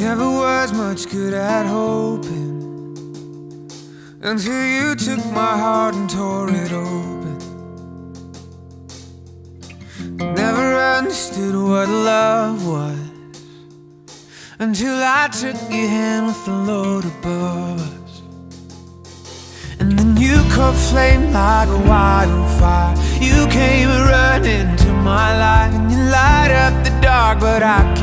never was much good at hoping, until you took my heart and tore it open. Never understood what love was, until I took your hand with the load above us. And then you caught flame like a wildfire. You came running to my life, and you light up the dark, but I can't